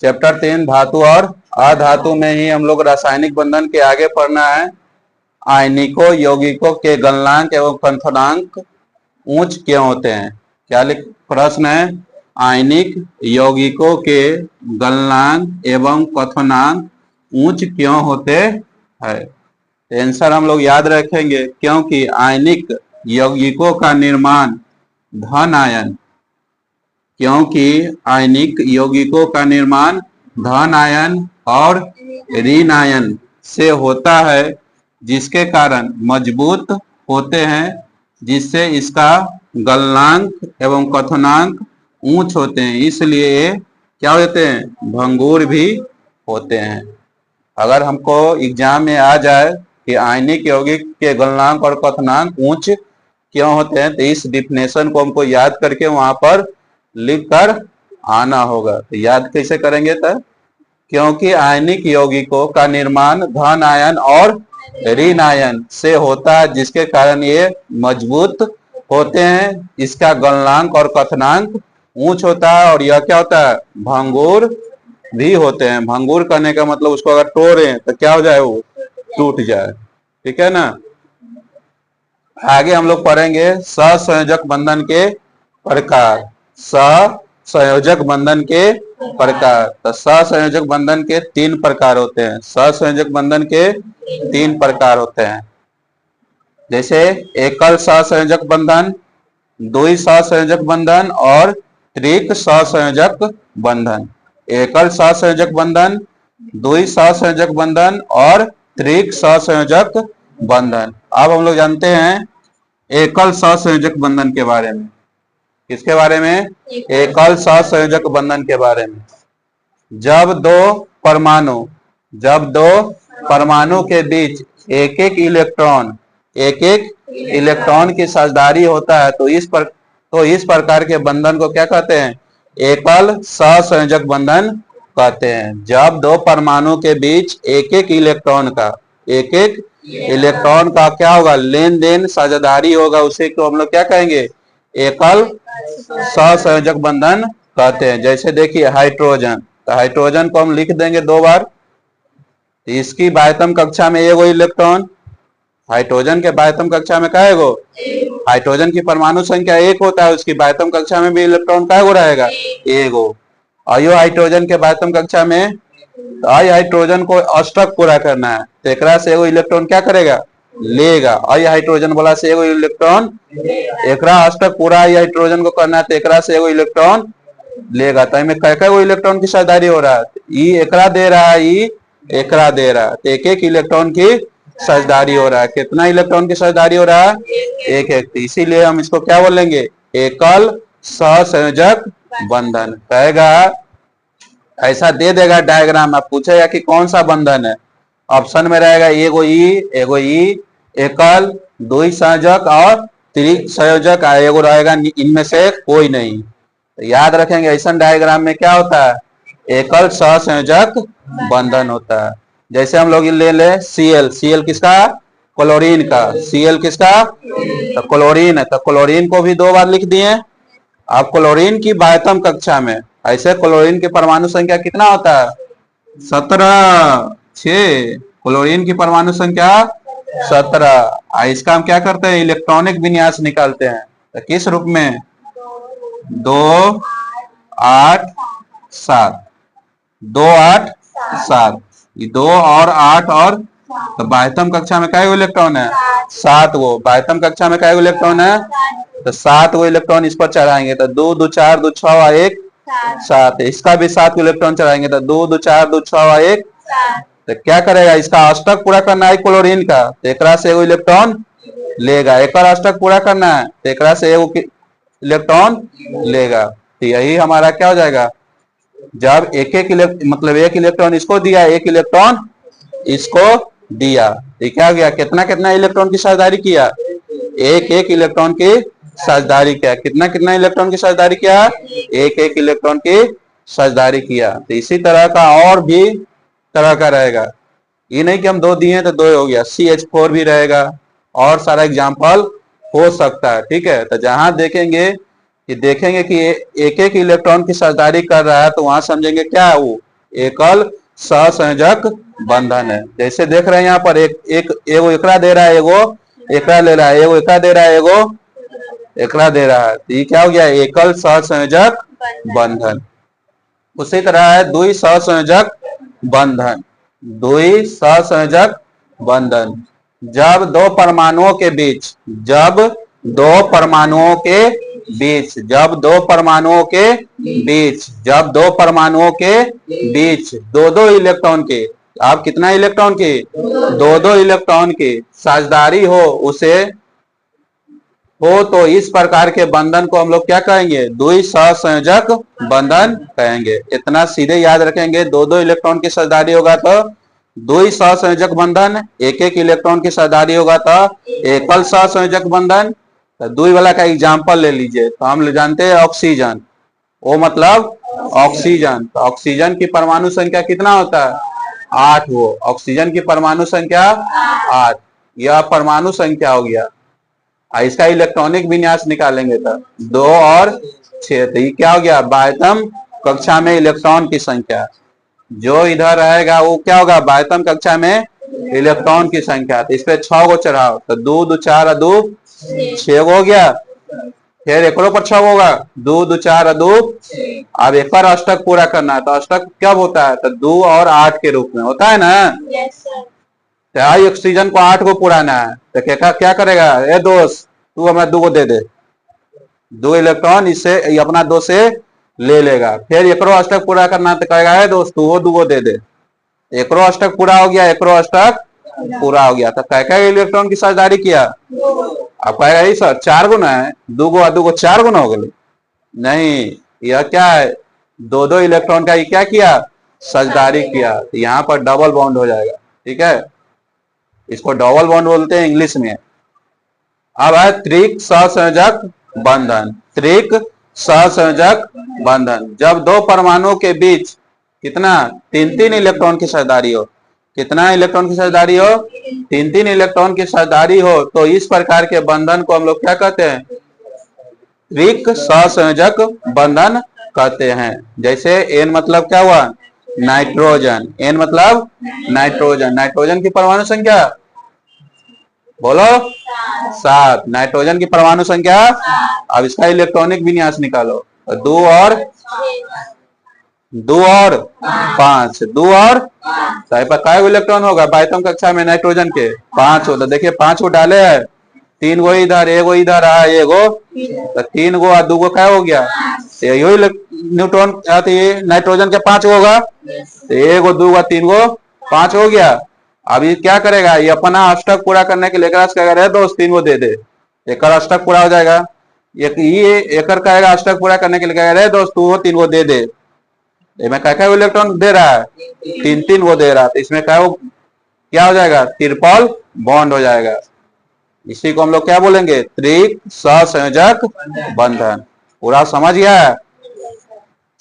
Chapter 3 धातु और अधातु में ही हम लोग रासायनिक बंधन के आगे पढ़ना है। आयनिकों यौगिकों के गलनांक एवं क्वथनांक उच्च क्यों होते हैं? क्या प्रश्न है, आयनिक यौगिकों के गलनांक एवं क्वथनांक उच्च क्यों होते हैं? आंसर हम लोग याद रखेंगे, क्योंकि आयनिक यौगिकों का निर्माण धन आयन, क्योंकि आयनिक यौगिकों का निर्माण धन आयन और ऋण आयन से होता है, जिसके कारण मजबूत होते हैं, जिससे इसका गलनांक एवं क्वथनांक ऊंच होते हैं, इसलिए ये क्या होते हैं, भंगुर भी होते हैं। अगर हमको एग्जाम में आ जाए कि आयनिक यौगिक के गलनांक और क्वथनांक ऊंच क्यों होते हैं, तो इस डिफिनेशन को हमको याद करके वहां पर लिख कर आना होगा। तो याद कैसे करेंगे? तो क्योंकि आयनिक यौगिकों का निर्माण धन आयन और ऋण आयन से होता है, जिसके कारण ये मजबूत होते हैं, इसका गलनांक और क्वथनांक ऊंच होता है, और यह क्या होता है, भंगुर भी होते हैं। भंगुर करने का मतलब उसको अगर तोड़े तो क्या हो जाए, वो टूट जाए। ठीक है ना। आगे हम लोग पढ़ेंगे सहसंयोजक बंधन के प्रकार। सहसंयोजक बंधन के प्रकार। तो सहसंयोजक बंधन के 3 प्रकार होते हैं। सहसंयोजक बंधन के 3 प्रकार होते हैं, जैसे एकल सहसंयोजक बंधन, द्वि सहसंयोजक बंधन और त्रिक सहसंयोजक बंधन। एकल सहसंयोजक बंधन, द्वि सहसंयोजक बंधन और त्रिक सहसंयोजक बंधन। अब हम लोग जानते हैं एकल सहसंयोजक बंधन के बारे में। किसके बारे में? एकल सहसंयोजक बंधन के बारे में। जब दो परमाणु के बीच एक एक इलेक्ट्रॉन की साझेदारी होता है, तो इस प्रकार के बंधन को क्या कहते हैं? एकल सहसंयोजक बंधन कहते हैं। जब दो परमाणु के बीच एक एक इलेक्ट्रॉन का क्या होगा, लेन देन साझेदारी होगा, उसे तो हम लोग क्या कहेंगे, एकल सहसंयोजक बंधन कहते हैं। जैसे देखिए हाइड्रोजन, तो हाइड्रोजन को हम लिख देंगे 2 बार, इसकी बाह्यतम कक्षा में एगो इलेक्ट्रॉन, हाइड्रोजन के बाह्यतम कक्षा में क्या एगो, हाइड्रोजन की परमाणु संख्या 1 होता है, उसकी बाह्यतम कक्षा में भी इलेक्ट्रॉन क्या एगो रहेगा, एगो। आयो हाइड्रोजन के बाह्यतम कक्षा में आई हाइड्रोजन को अष्टक पूरा करना है, तो एकरा से एगो इलेक्ट्रॉन क्या करेगा, लेगा। आई हाइड्रोजन वाला से एगो इलेक्ट्रॉन, एकरा अष्टक पूरा आई हाइड्रोजन को करना है, तो एकरा से एगो इलेक्ट्रॉन लेगा। तो इनमें कै वो इलेक्ट्रॉन की साझेदारी हो रहा है, ई एकरा दे रहा है, ई एकरा दे रहा है, तो एक एक इलेक्ट्रॉन की साझेदारी हो रहा है। कितना इलेक्ट्रॉन की साझेदारी हो रहा है, एक एक। इसीलिए हम इसको क्या बोलेंगे, एकल सहसंयोजक बंधन कहेगा। ऐसा दे देगा डायग्राम, आप पूछेगा कि कौन सा बंधन है, ऑप्शन में रहेगा एगो ई एकल, द्वि संयोजक और त्रिक संयोजक, एगो रहेगा इनमें से कोई नहीं। तो याद रखेंगे ऐसा डायग्राम में क्या होता है, एकल सहसंयोजक बंधन होता है। जैसे हम लोग ले Cl किसका, क्लोरीन का, Cl किसका, तो क्लोरीन है, तो क्लोरीन को भी 2 बार लिख दिए। अब क्लोरीन की बाह्यतम कक्षा में ऐसे क्लोरीन की परमाणु संख्या कितना होता है, 17, 6। क्लोरीन की परमाणु संख्या 17। इसका हम क्या करते हैं, इलेक्ट्रॉनिक विन्यास निकालते हैं, तो किस रूप में, 2, 8, 7, 2, 8, 7, 2 और 8 और, तो बाह्यतम कक्षा में क्या इलेक्ट्रॉन है, 7 गो। बाह्यतम कक्षा में क्या इलेक्ट्रॉन है, तो 7 गो इलेक्ट्रॉन इस पर चढ़ाएंगे, तो 2, 2, 4, 2, 6, 1, 7। इसका भी 7 इलेक्ट्रॉन चढ़ाएंगे, तो 2, 2, 4, 2, 6, 1। तो क्या करेगा, इसका अष्टक पूरा करना है क्लोरीन का, तो एकरा से एगो इलेक्ट्रॉन लेगा। एक अष्टक पूरा करना है, तो एकरा से एगो इलेक्ट्रॉन लेगा। तो यही हमारा क्या हो जाएगा, जब एक इलेक्ट्रॉन इसको दिया, एक इलेक्ट्रॉन इसको दिया, तो क्या गया, कितना इलेक्ट्रॉन की साझेदारी किया, एक इलेक्ट्रॉन की साझेदारी किया। कितना इलेक्ट्रॉन की साझेदारी किया, एक इलेक्ट्रॉन की साझेदारी किया। तो इसी तरह का और भी तरह का रहेगा, ये नहीं कि हम 2 दिए तो 2 हो गया, CH4 भी रहेगा, और सारा एग्जाम्पल हो सकता है। ठीक है, तो जहां देखेंगे कि एक एक इलेक्ट्रॉन की साझेदारी कर रहा है, तो वहां समझेंगे क्या है, वो एकल सहसंयोजक बंधन है। जैसे देख रहे हैं यहाँ पर एगो एकरा दे रहा है, एगो एकरा ले रहा है, एगो एकरा दे रहा है, एगो एकरा दे रहा है, तो ये क्या हो गया, एकल सहसंयोजक बंधन। उसी तरह है द्वि सहसंयोजक बंधन। द्वि सहसंयोजक बंधन जब दो परमाणुओं के बीच, जब दो परमाणुओं के बीच, जब दो परमाणुओं के बीच, जब दो परमाणुओं के बीच दो दो इलेक्ट्रॉन के, आप कितना इलेक्ट्रॉन के, दो दो इलेक्ट्रॉन की साझेदारी हो, उसे हो तो इस प्रकार के बंधन को हम लोग क्या कहेंगे, द्वि सहसंयोजक बंधन कहेंगे। इतना सीधे याद रखेंगे, दो दो इलेक्ट्रॉन की साझेदारी होगा तो द्वि सहसंयोजक बंधन, एक एक इलेक्ट्रॉन की साझेदारी होगा तो एकल सहसंयोजक बंधन। तो द्वि वाला का एग्जांपल ले लीजिए, तो हम जानते हैं ऑक्सीजन, वो मतलब ऑक्सीजन, तो ऑक्सीजन की परमाणु संख्या कितना होता है, 8। वो ऑक्सीजन की परमाणु संख्या 8, यह परमाणु संख्या हो गया। इसका इलेक्ट्रॉनिक विन्यास निकालेंगे तो 2 और 6, तो ये क्या हो गया, बाह्यतम कक्षा में इलेक्ट्रॉन की संख्या। जो इधर रहेगा वो क्या होगा, बाह्यतम कक्षा में इलेक्ट्रॉन की संख्या। तो इस पे 6 को चढ़ाओ, तो 2 2 4 2 6 हो गया। फिर एकड़ों पर 6 होगा, 2 2 4 2। अब एक बार अष्टक पूरा करना है, तो अष्टक कब होता है, तो 2 और 8 के रूप में होता है ना। तो ऑक्सीजन को 8 को पुराना है, तो क्या करेगा, ए दोस्त तू हमें 2 को दे दे, 2 इलेक्ट्रॉन इससे अपना 2 से ले लेगा। फिर एकरो अष्टक पूरा करना, तो कहेगा ए दोस्त तू वो 2 को दे दे, एकरो अष्टक पूरा हो गया, एकरो अष्टक पूरा हो गया। तो क्या इलेक्ट्रॉन की साझेदारी किया, अब कहेगा ये सर 4 गुना है, 2 को 2 को 4 गुना हो गए, नहीं, यह क्या है, 2 2 इलेक्ट्रॉन का ये क्या किया, साझेदारी किया। तो यहाँ पर डबल बॉन्ड हो जाएगा, ठीक है, इसको डबल बॉन्ड बोलते हैं इंग्लिश में। अब है त्रिक सहसंयोजक बंधन। त्रिक सहसंयोजक बंधन जब दो परमाणुओं के बीच कितना, 3 इलेक्ट्रॉन की साझेदारी हो, कितना इलेक्ट्रॉन की साझेदारी हो, 3 इलेक्ट्रॉन की साझेदारी हो, तो इस प्रकार के बंधन को हम लोग क्या कहते हैं, त्रिक सहसंयोजक बंधन कहते हैं। जैसे N मतलब क्या हुआ, नाइट्रोजन, N मतलब नाइट्रोजन, नाइट्रोजन की परमाणु संख्या बोलो 7, नाइट्रोजन की परमाणु संख्या। अब इसका इलेक्ट्रॉनिक विन्यास निकालो, 2 और 5, 2 और पर काय इलेक्ट्रॉन होगा बाह्यतम कक्षा में नाइट्रोजन के 5 हो, तो देखिए 5 को डाले है, 3 गो इधर, एगो इधर आ, एगो, तो 3 गो और 2 गो क्या हो गया, यही न्यूट्रॉन नाइट्रोजन के 5 होगा, तो 1 गो 2 गो 3 गो 5 हो गया। अब ये क्या करेगा, ये अपना अष्टक पूरा करने के लिए कहेगा दोस्त 3 गो दे दे, एक अष्टक पूरा हो जाएगा। ये एकर कहेगा अष्टक पूरा करने के लिए कहेगा दोस्त तू 3 गो दे दे, मैं क्या इलेक्ट्रॉन दे रहा है, 3 गो दे रहा है, तो इसमें क्या हो जाएगा, ट्रिपल बॉन्ड हो जाएगा। इसी को हम लोग क्या बोलेंगे, त्रिक सहसंयोजक बंधन। पूरा समझ गया है।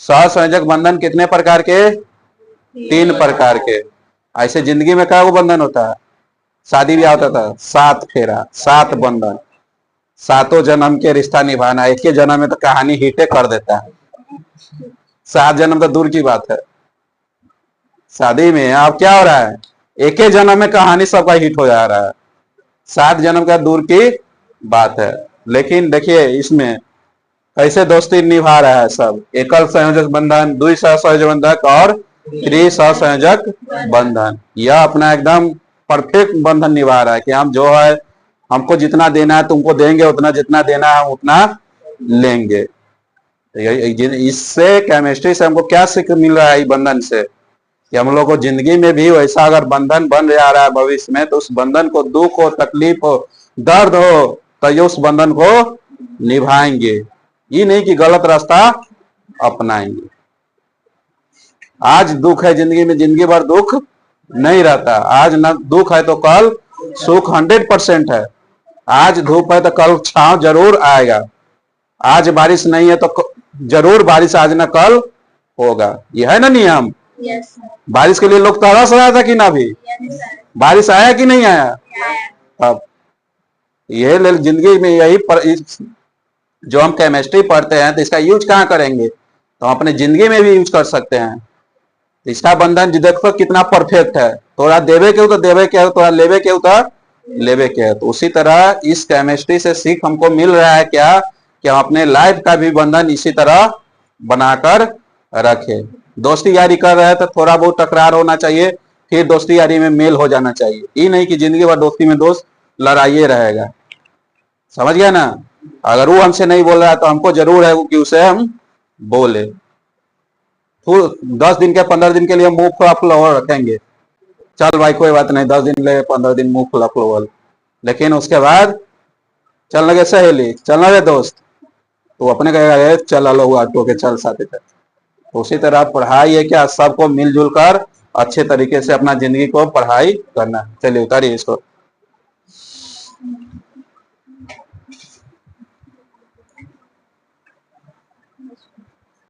सहसंयोजक बंधन कितने प्रकार के, 3 प्रकार के। ऐसे जिंदगी में क्या वो बंधन होता है, शादी ब्याह होता था 7 फेरा, 7 बंधन, 7 जन्म के रिश्ता निभाना, एक ही जन्म में तो कहानी हिटे कर देता है, 7 जन्म तो दूर की बात है। शादी में अब क्या हो रहा है, एक ही जन्म में कहानी सबका हिट हो जा रहा है, 7 जन्म का दूर की बात है। लेकिन देखिए इसमें कैसे दोस्ती निभा रहा है सब, एकल संयोजक बंधन, द्वि सहसंयोजक बंधन और त्रिसहसंयोजक बंधन। यह अपना एकदम परफेक्ट बंधन निभा रहा है कि हम जो है, हमको जितना देना है तुमको देंगे उतना, जितना देना है उतना लेंगे। इससे केमिस्ट्री से हमको क्या सीख मिल रहा है, बंधन से, कि हम लोग को जिंदगी में भी वैसा अगर बंधन बन जा रहा है भविष्य में, तो उस बंधन को दुख हो, तकलीफ हो, दर्द हो, तो ये उस बंधन को निभाएंगे, ये नहीं कि गलत रास्ता अपनाएंगे। आज दुख है जिंदगी में, जिंदगी भर दुख नहीं रहता। आज न दुख है तो कल सुख 100% है। आज धूप है तो कल छांव जरूर आएगा। आज बारिश नहीं है तो जरूर बारिश आज न कल होगा। यह है ना नियम। बारिश के लिए लोग तरस रहा था कि ना, भी बारिश आया कि नहीं आया। अब ये जिंदगी में यही जो हम केमिस्ट्री पढ़ते हैं, तो इसका यूज कहाँ करेंगे, तो हम अपने जिंदगी में भी यूज कर सकते हैं। इसका बंधन देखो कितना परफेक्ट है, थोड़ा देवे के तो देवे के, थोड़ा लेवे के तो लेवे के। तो उसी तरह इस केमिस्ट्री से सीख हमको मिल रहा है क्या, कि हम अपने लाइफ का भी बंधन इसी तरह बनाकर रखे। दोस्ती यारी कर रहे हैं तो थोड़ा बहुत टकरार होना चाहिए, फिर दोस्ती यारी में मेल हो जाना चाहिए। ये नहीं कि जिंदगी भर दोस्ती में दोस्त लड़ाइए रहेगा। समझ गया ना। अगर वो हमसे नहीं बोल रहा है तो हमको जरूर है कि उसे हम बोले। तो 10 दिन के 15 दिन के लिए मुंह खुला खुला रखेंगे, चल भाई कोई बात नहीं, 10 दिन ले 15 दिन मुंह खुला खुला, लेकिन उसके बाद चल लगे सहेली, चल लगे दोस्त, तो अपने कहेगा चल लो ऑटो के चल साथ। तो उसी तरह पढ़ाई है क्या, सबको मिलजुल कर अच्छे तरीके से अपना जिंदगी को पढ़ाई करना। चलिए उतारिए इसको।